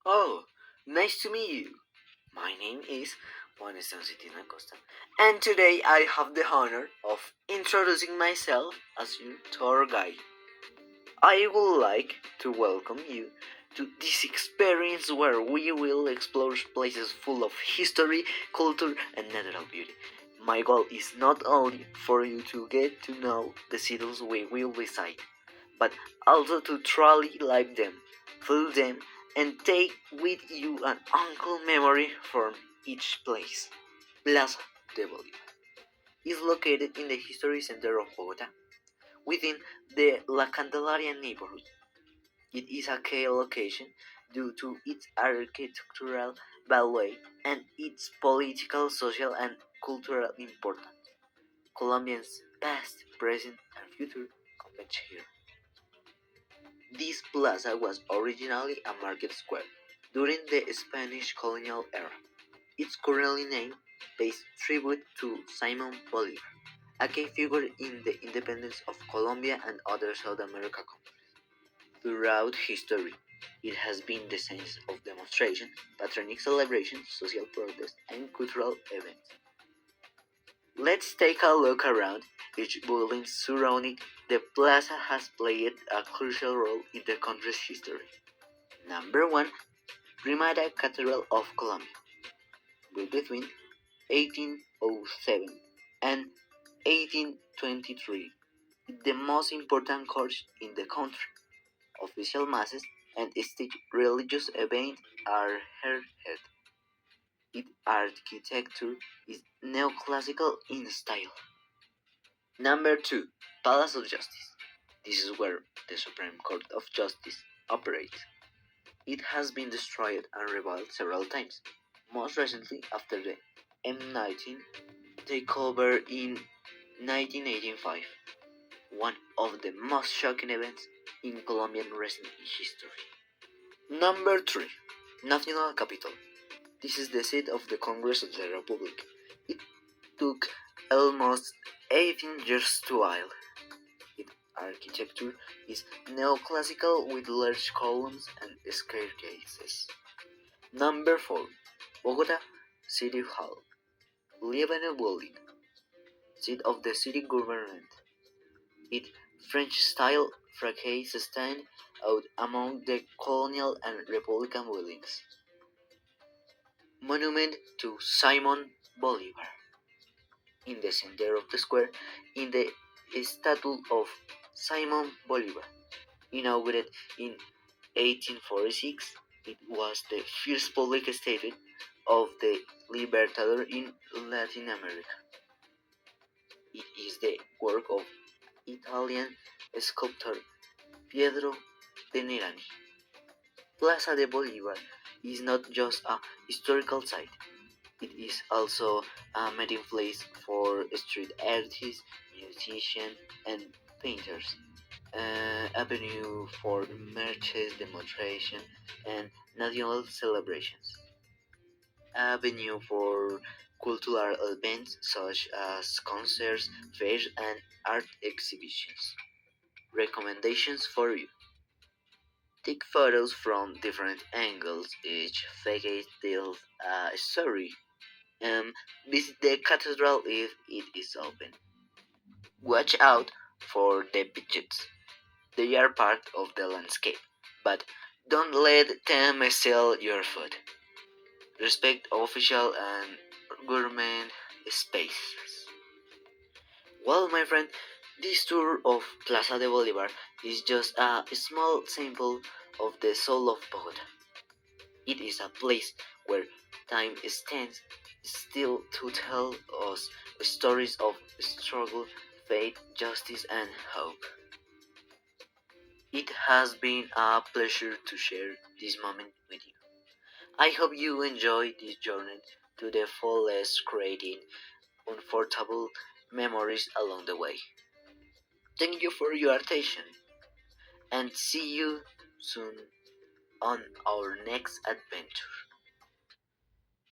Oh, nice to meet you. My name is Juan Estancitina Costa, and today I have the honor of introducing myself as your tour guide. I would like to welcome you to this experience where we will explore places full of history, culture, and natural beauty. My goal is not only for you to get to know the cities we will visit, but also to truly like them, feel them, and take with you an uncle memory from each place. Plaza de Bolívar is located in the history center of Bogota, within the La Candelaria neighborhood. It is a key location due to its architectural value and its political, social, and cultural importance. Colombians past, present, and future converge here. This plaza was originally a market square during the Spanish colonial era. It's currently named pays tribute to Simon Bolivar, a key figure in the independence of Colombia and other South American countries. Throughout history, it has been the scene of demonstration, patriotic celebrations, social protests, and cultural events. Let's take a look around each building surrounding the plaza has played a crucial role in the country's history. Number 1. Grimada Cathedral of Colombia, built between 1807 and 1823. The most important church in the country. Official masses and state religious events are held. Its architecture is neoclassical in style. Number 2. Palace of Justice. This is where the Supreme Court of Justice operates. It has been destroyed and rebuilt several times, most recently after the M19 takeover in 1985, one of the most shocking events in Colombian recent history. Number 3. National Capital. This is the seat of the Congress of the Republic. It took almost 18 years to build. Its architecture is neoclassical with large columns and staircases. Number 4. Bogota City Hall. Lebanon building, seat of the city government. Its French-style facades stand out among the colonial and republican buildings. Monument to Simon Bolivar. In the center of the square, in the statue of Simon Bolivar, inaugurated in 1846, it was the first public statue of the Libertador in Latin America. It is the work of Italian sculptor Pietro de Nerani. Plaza de Bolívar is not just a historical site, it is also a meeting place for street artists, musicians, and painters. Avenue for marches, demonstration, and national celebrations. Avenue for cultural events such as concerts, fairs, and art exhibitions. Recommendations for you. Take photos from different angles, each facade tells a story. Visit the cathedral if it is open. Watch out for the pigeons. They are part of the landscape, but don't let them steal your food. Respect official and government spaces. Well, my friend, this tour of Plaza de Bolivar is just a small sample of the soul of Bogota. It is a place where time stands still to tell us stories of struggle, faith, justice, and hope. It has been a pleasure to share this moment with you. I hope you enjoy this journey to the fullest, creating unforgettable memories along the way. Thank you for your attention and see you soon on our next adventure.